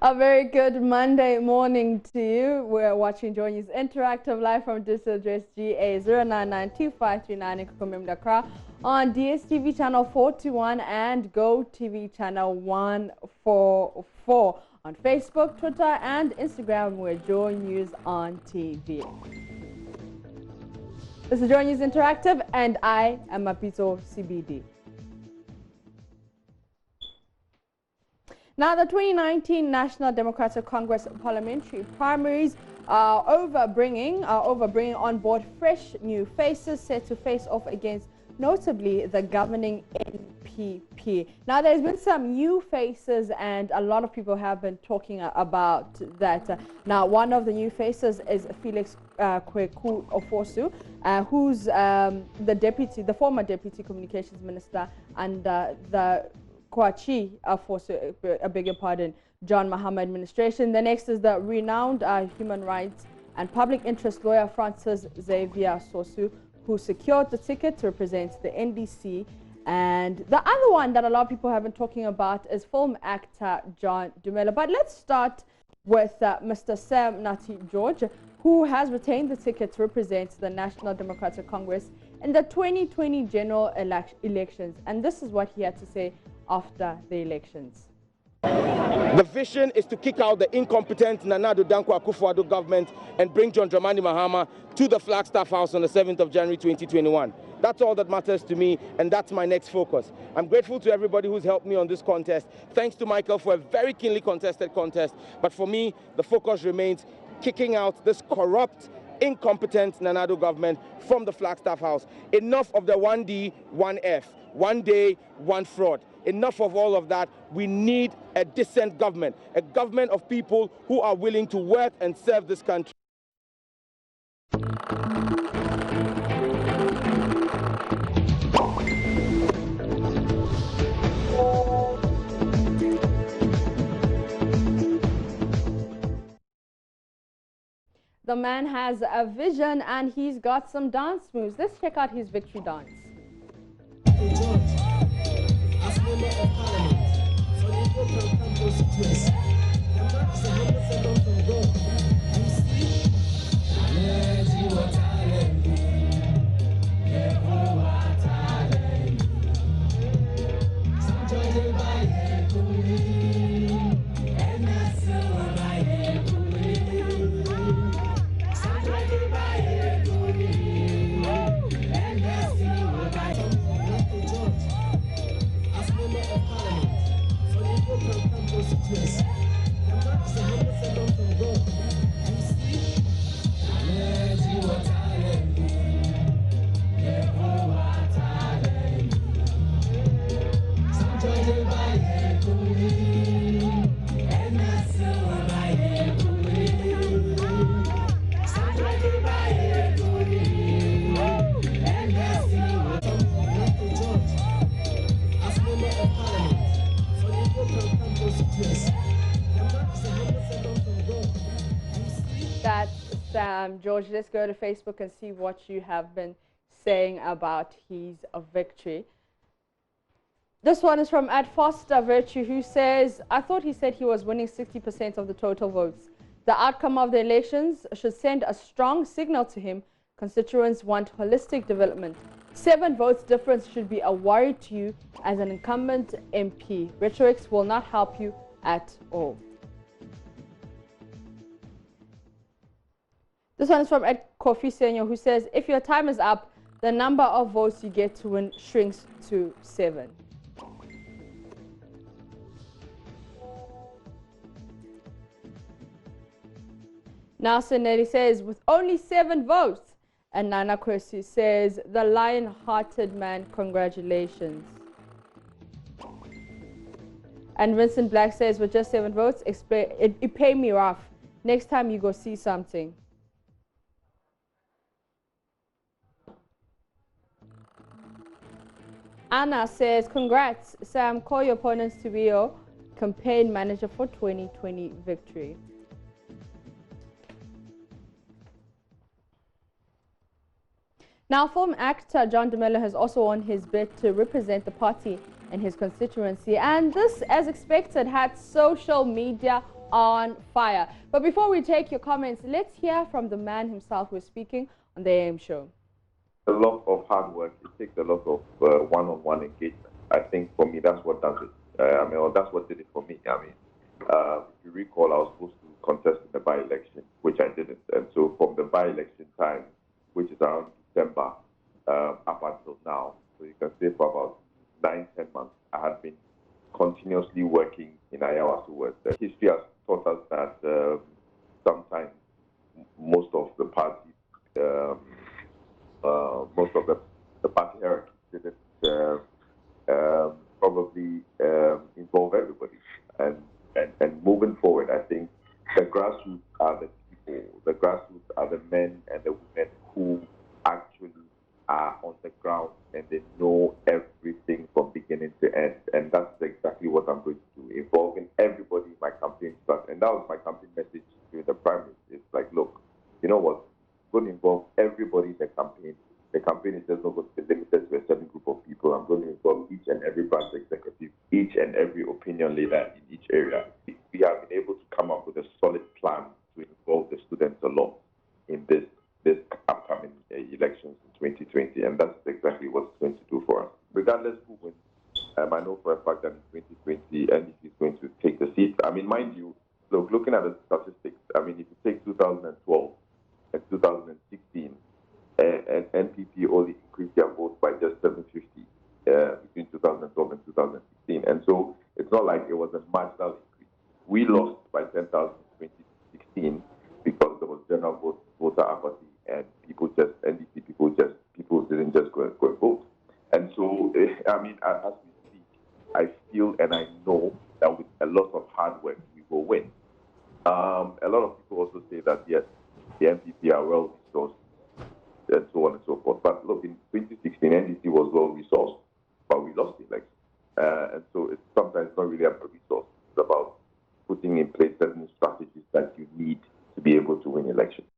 A very good Monday morning to you. We're watching JoyNews Interactive live from digital address GA0992539 in Kukumim Dakar on DSTV channel 421 and Go TV channel 144. On Facebook, Twitter, and Instagram, we're JoyNews on TV. This is JoyNews Interactive, and I am Mapito CBD. Now, the 2019 National Democratic Congress parliamentary primaries are bringing on board fresh new faces set to face off against notably the governing NPP. Now, there's been some new faces and a lot of people have been talking about that. Now, one of the new faces is Felix Kweku Ofosu, who's the former Deputy Communications Minister under the Kwachi Ofosu, I beg your pardon, John Mahama administration. The next is the renowned human rights and public interest lawyer Francis Xavier Sosu, who secured the ticket to represent the NDC. And the other one that a lot of people have been talking about is film actor John Tamela. But let's start with Mr. Sam Nati George, who has retained the ticket to represent the National Democratic Congress in the 2020 general elections. And this is what he had to say after the elections. The vision is to kick out the incompetent Nana Addo Dankwa Akufo-Addo government and bring John Dramani Mahama to the Flagstaff House on the 7th of January 2021. That's all that matters to me, and that's my next focus. I'm grateful to everybody who's helped me on this contest. Thanks to Michael for a very keenly contested contest. But for me, the focus remains kicking out this corrupt, incompetent Nana Addo government from the Flagstaff House. Enough of the 1D, 1F, 1 day, 1 fraud. Enough of all of that. We need a decent government, a government of people who are willing to work and serve this country. The man has a vision and he's got some dance moves. Let's check out his victory dance. As member of parliament for the Poconos constituency, the mark is 100% from God. You see, let you what talent, what talent. Some joy by and that's by some joy by and that's by George. As member of parliament for the Poconos constituency, the mark is 100% from God. You see, let you what talent, what talent. Some joy by and that's by some joy by and that's George. As member of parliament for the Poconos constituency, the mark is 100% from God. You see. That's Sam George. Let's go to Facebook and see what you have been saying about his victory. This one is from Foster Virtue, who says, I thought he said he was winning 60% of the total votes. The outcome of the elections should send a strong signal to him. Constituents want holistic development. 7 votes difference should be a worry to you as an incumbent MP. Rhetorics will not help you at all. This one is from Ed Kofi Senyo, who says, if your time is up, the number of votes you get to win shrinks to 7. Nelson Nelly says, with only 7 votes. And Nana Kwesi says, the lion-hearted man, congratulations. And Vincent Black says, with just 7 votes, it pay me rough. Next time you go see something. Anna says, congrats, Sam, call your opponents to be your campaign manager for 2020 victory. Now, film actor John Tamela has also won his bid to represent the party in his constituency. And this, as expected, had social media on fire. But before we take your comments, let's hear from the man himself who is speaking on the AM show. A lot of hard work. It takes a lot of one-on-one engagement. I think for me, that's what does it. That's what did it for me. If you recall, I was supposed to contest in the by-election, which I didn't. And so from the by-election time, which is around December, up until now, so you can say for about 9-10 months, I have been continuously working in Ayawa towards that. History has taught us that sometimes most of the parties, most of the party hierarchy didn't probably involve everybody. And moving forward, I think the grassroots are the people, the grassroots are the men and the women who actually are on the ground and they know everything from beginning to end. And that's exactly what I'm going to do, involving everybody in my campaign start. And that was my campaign message during the primaries. It's like, look, you know what? I'm going to involve everybody in the campaign. The campaign is just not going to be limited to a certain group of people. I'm going to involve each and every branch executive, each and every opinion leader in each area. We have been able to come up with a solid plan to involve the students a lot in this upcoming elections in 2020, and that's exactly what it's going to do for us. Regardless who wins, I know for a fact that in 2020, NDC is going to take the seat. Mind you, looking at the statistics, if you take 2012 and 2016, and NPP only increased their votes by just 750 between 2012 and 2016. And so it's not like it was a marginal increase. We lost by 10,000 in 2016 because there was general voter apathy and people didn't just go and vote. And so, as we speak, I feel and I know that with a lot of hard work, we will win. A lot of people also say that, yes, the NPP are well resourced, and so on and so forth. But look, in 2016, NDC was well resourced, but we lost the election. And so it's sometimes not really about resource. It's about putting in place certain strategies that you need to be able to win elections.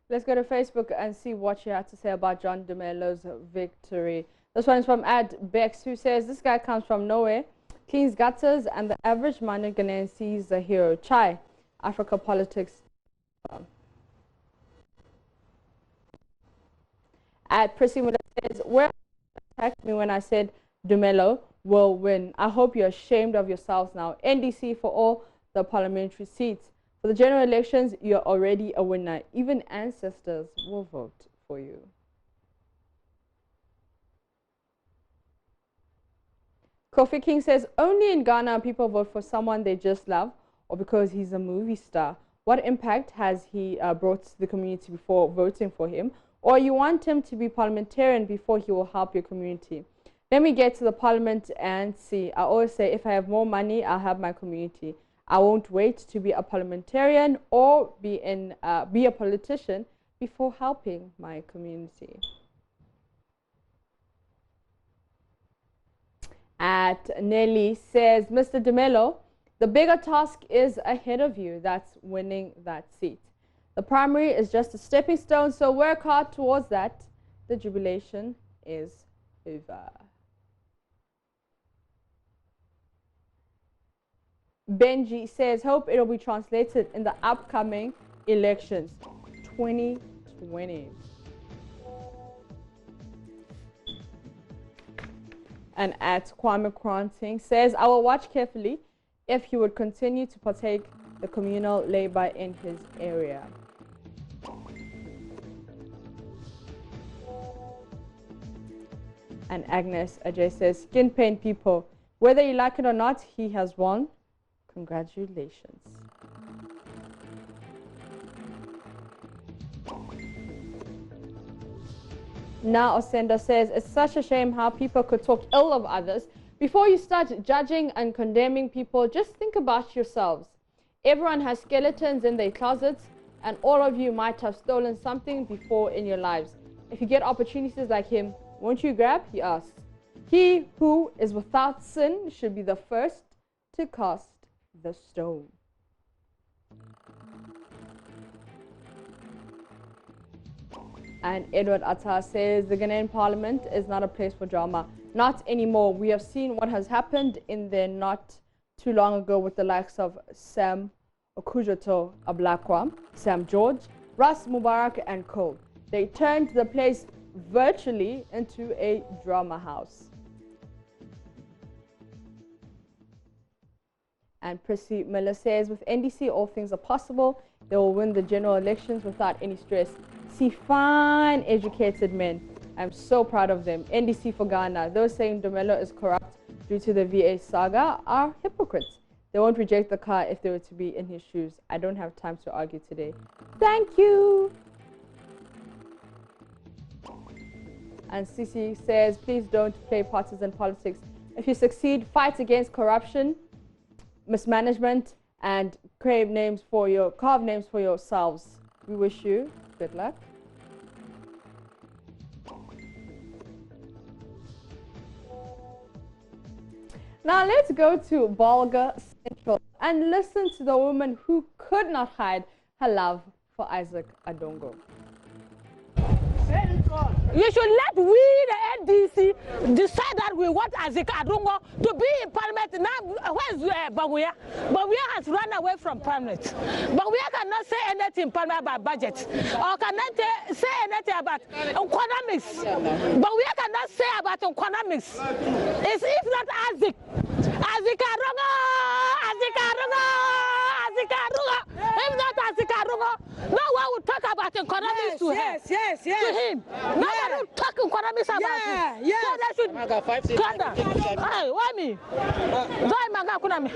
Let's go to Facebook and see what you had to say about John Dumelo's victory. This one is from Ad Bex, who says, this guy comes from nowhere, cleans gutters, and the average minded Ghanaian sees a hero. Chai, Africa politics. At Prissy Muller says, where attacked me when I said Dumelo will win. I hope you're ashamed of yourselves now. NDC for all the parliamentary seats. For the general elections, you're already a winner. Even ancestors will vote for you. Kofi King says, only in Ghana people vote for someone they just love or because he's a movie star. What impact has he brought to the community before voting for him? Or you want him to be parliamentarian before he will help your community? Let me get to the parliament and see. I always say, if I have more money, I'll help my community. I won't wait to be a parliamentarian or be a politician before helping my community. At Nelly says, Mr. Dumelo, the bigger task is ahead of you. That's winning that seat. The primary is just a stepping stone, so work hard towards that. The jubilation is over. Benji says, hope it will be translated in the upcoming elections 2020. And at Kwame Kranting says, I will watch carefully if he would continue to partake the communal labor in his area. And Agnes Ajay says, skin pain people, whether you like it or not, he has won. Congratulations. Now Osenda says, it's such a shame how people could talk ill of others. Before you start judging and condemning people, just think about yourselves. Everyone has skeletons in their closets, and all of you might have stolen something before in your lives. If you get opportunities like him, won't you grab? He asks. He who is without sin should be the first to cast the stone. And Edward Atta says, the Ghanaian parliament is not a place for drama. Not anymore. We have seen what has happened in there not too long ago with the likes of Sam Okujoto Ablakwa, Sam George, Russ Mubarak and co. They turned the place virtually into a drama house. And Prissy Miller says, with NDC, all things are possible. They will win the general elections without any stress. See fine, educated men. I'm so proud of them. NDC for Ghana. Those saying Tamela is corrupt due to the VA saga are hypocrites. They won't reject the car if they were to be in his shoes. I don't have time to argue today. Thank you. And Sisi says, please don't play partisan politics. If you succeed, fight against corruption, mismanagement, and carve names for yourselves. We wish you good luck. Now let's go to Bolga Central and listen to the woman who could not hide her love for Isaac Adongo. You should let we, the NDC, decide that we want Isaac Adongo to be in parliament. Now, where's Baguya? Baguya has run away from parliament. Baguya cannot say anything about budget or cannot say anything about economics. Baguya cannot say about economics. It's if not Isaac. Isaac Adongo! Isaac Adongo! Isaac Adongo! If not Isaac Adongo, no one will talk about economics to him. To him. No one will talk economics about him. So they should cut down. Hey, why me? Why Maga Kunami?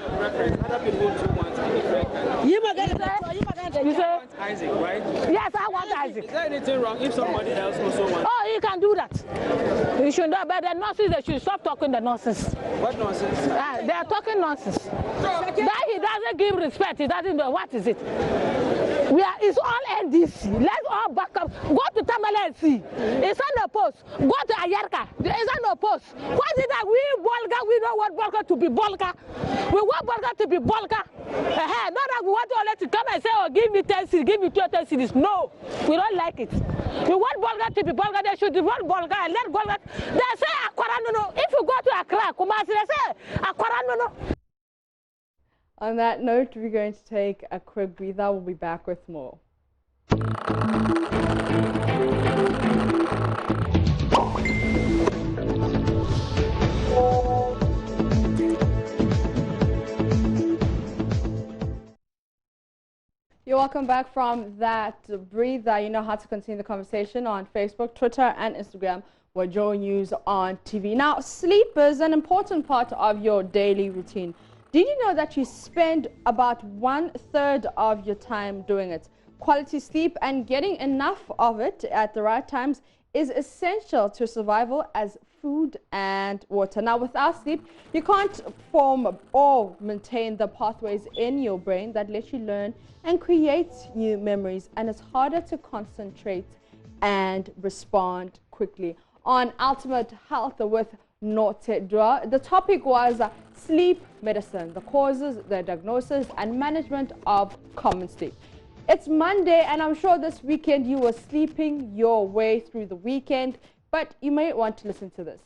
You say Isaac, right? yes, I want Isaac. Is there anything wrong if somebody else also wants? Oh, he can do that. You should know, but the nonsense, they should stop talking the nonsense. What nonsense? They are talking nonsense. That he doesn't give respect. He doesn't know what is it. It's all NDC. Let's all back up. Go to Tamela and see. It's on the post. Go to Ayarka. It's on the post. What is it that we Bolga? We don't want Bolga to be Bolga. We want Bolga to be Bolga. Not that we want all to come and say, oh, give me 10 cities, give me 10 cities. No, we don't like it. We want Bolga to be Bolga. They should want Bolga and let Bolga. They say Akwaranono. If you go to Accra, Kumasi, they say Akwaranono. On that note, we're going to take a quick breather. We'll be back with more. You're welcome back from that breather. You know how to continue the conversation on Facebook, Twitter, and Instagram. We're JoyNews on TV. Now, sleep is an important part of your daily routine. Did you know that you spend about 1/3 of your time doing it? Quality sleep and getting enough of it at the right times is essential to survival as food and water. Now, without sleep, you can't form or maintain the pathways in your brain that let you learn and create new memories, and it's harder to concentrate and respond quickly. On Ultimate Health with Notedra, the topic was sleep medicine, the causes, the diagnosis, and management of common sleep. It's Monday, and I'm sure this weekend you were sleeping your way through the weekend, but you may want to listen to this.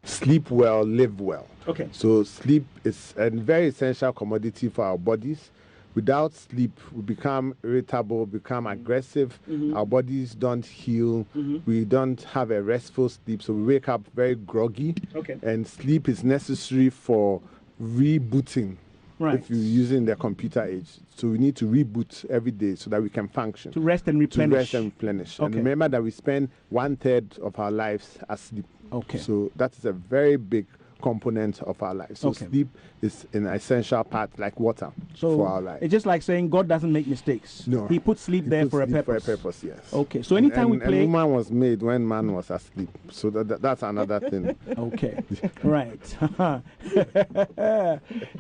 Sleep well, live well. Okay. So sleep is a very essential commodity for our bodies. Without sleep, we become irritable, become aggressive. Our bodies don't heal. We don't have a restful sleep, so we wake up very groggy. Okay. And sleep is necessary for rebooting. Right. If you're using the computer age. So we need to reboot every day so that we can function. To rest and replenish. To rest and replenish. Okay. And remember that we spend 1/3 of our lives asleep. Okay. So that is a very big component of our lives. So sleep is an essential part, like water, for our life. It's just like saying God doesn't make mistakes. No. He puts sleep there for a purpose. For a purpose, yes. Okay. So anytime we play... And woman was made when man was asleep. So that's another thing. Okay. Right.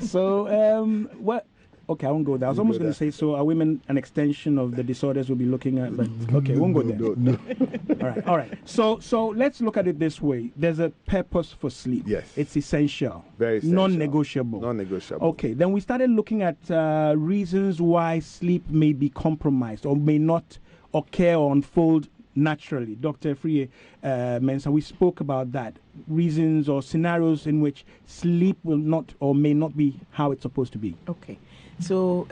So, what... Okay, I won't go there. I was almost going to say, so are women an extension of the disorders we'll be looking at? But okay, won't go there. No. All right. So let's look at it this way. There's a purpose for sleep. Yes. It's essential. Very essential. Non-negotiable. Non-negotiable. Okay, then we started looking at reasons why sleep may be compromised or may not occur or unfold naturally. Dr. Friye Mensah, we spoke about that. Reasons or scenarios in which sleep will not or may not be how it's supposed to be. Okay. So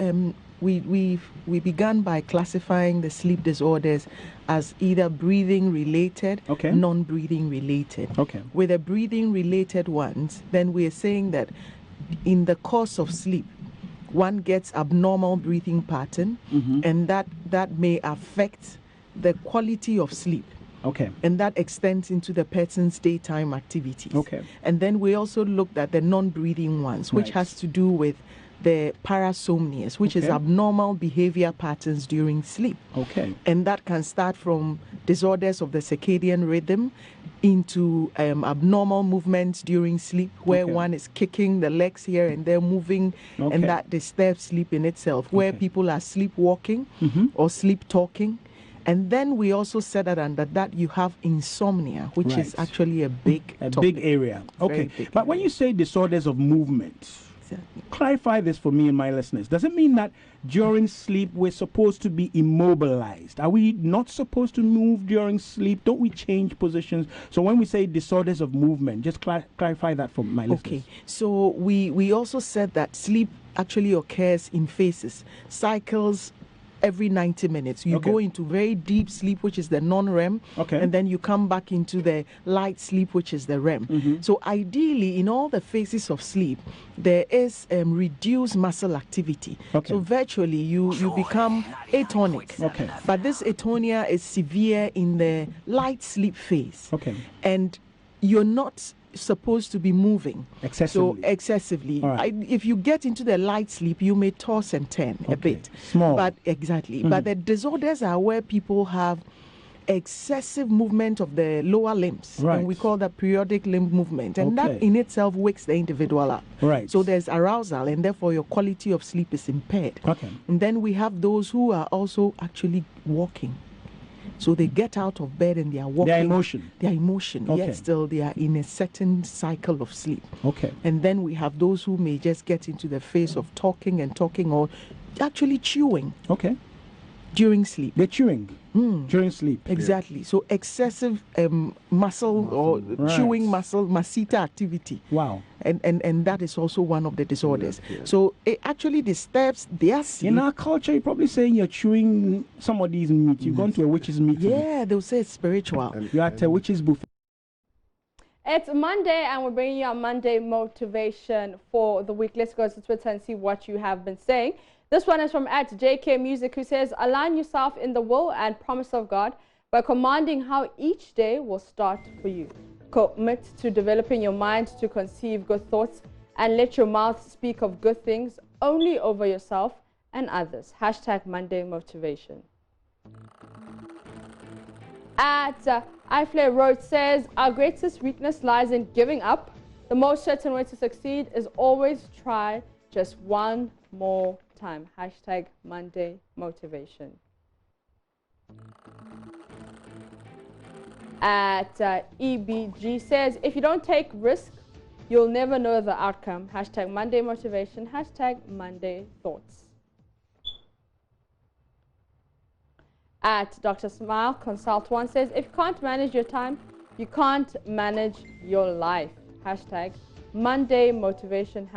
we began by classifying the sleep disorders as either breathing related, non-breathing related. Okay. With the breathing related ones, then we are saying that in the course of sleep, one gets abnormal breathing pattern, and that may affect the quality of sleep. Okay. And that extends into the person's daytime activities. Okay. And then we also looked at the non-breathing ones, which has to do with the parasomnias, which is abnormal behavior patterns during sleep. Okay. And that can start from disorders of the circadian rhythm into abnormal movements during sleep, where one is kicking the legs here and there, moving, and that disturbs sleep in itself, where people are sleepwalking or sleep talking. And then we also said that under that you have insomnia, which is actually a big area. Okay. Big But when you say disorders of movement, clarify this for me and my listeners. Does it mean that during sleep we're supposed to be immobilized? Are we not supposed to move during sleep? Don't we change positions? So when we say disorders of movement, just clarify that for my listeners. Okay. So we also said that sleep actually occurs in phases, cycles. Every 90 minutes, you go into very deep sleep, which is the non-REM, and then you come back into the light sleep, which is the REM. So ideally, in all the phases of sleep, there is reduced muscle activity. So virtually, you become atonic. But this atonia is severe in the light sleep phase. And you're not supposed to be moving excessively. Right. If you get into the light sleep, you may toss and turn a bit. Small. But but the disorders are where people have excessive movement of the lower limbs, and we call that periodic limb movement, and that in itself wakes the individual up. So there's arousal, and therefore your quality of sleep is impaired. And then we have those who are also actually walking. So they get out of bed and they are walking. Their emotion. Yet still they are in a certain cycle of sleep. And then we have those who may just get into the phase of talking or actually chewing. During sleep. They're chewing during sleep. Exactly. So excessive muscle or chewing muscle, masseter activity. Wow. And that is also one of the disorders. So it actually disturbs their sleep. In our culture, you're probably saying you're chewing somebody's meat. You've gone to a witch's meeting. Yeah, they'll say it's spiritual. You're at a witch's buffet. It's Monday, and we're bringing you our Monday motivation for the week. Let's go to Twitter and see what you have been saying. This one is from @JK Music, who says, align yourself in the will and promise of God by commanding how each day will start for you. Commit to developing your mind to conceive good thoughts, and let your mouth speak of good things only over yourself and others. #Monday motivation. iFlare Road says, our greatest weakness lies in giving up. The most certain way to succeed is always try just one more time. #Monday motivation. EBG says, if you don't take risk, you'll never know the outcome. #Monday motivation. #Monday thoughts. Dr. Smile Consult One says, if you can't manage your time, you can't manage your life. #Monday motivation.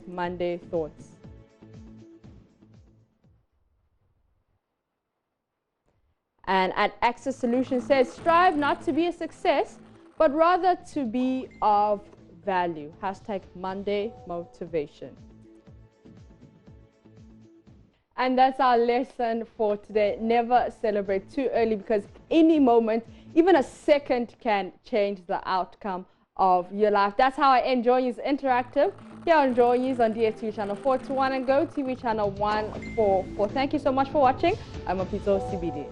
#Monday thoughts. And Access Solutions says, strive not to be a success, but rather to be of value. #Monday motivation. And that's our lesson for today. Never celebrate too early, because any moment, even a second, can change the outcome of your life. That's how I end JoyNews Interactive here on JoyNews on DSTV channel 421 and GoTV channel 144. Thank you so much for watching. I'm Apito CBD.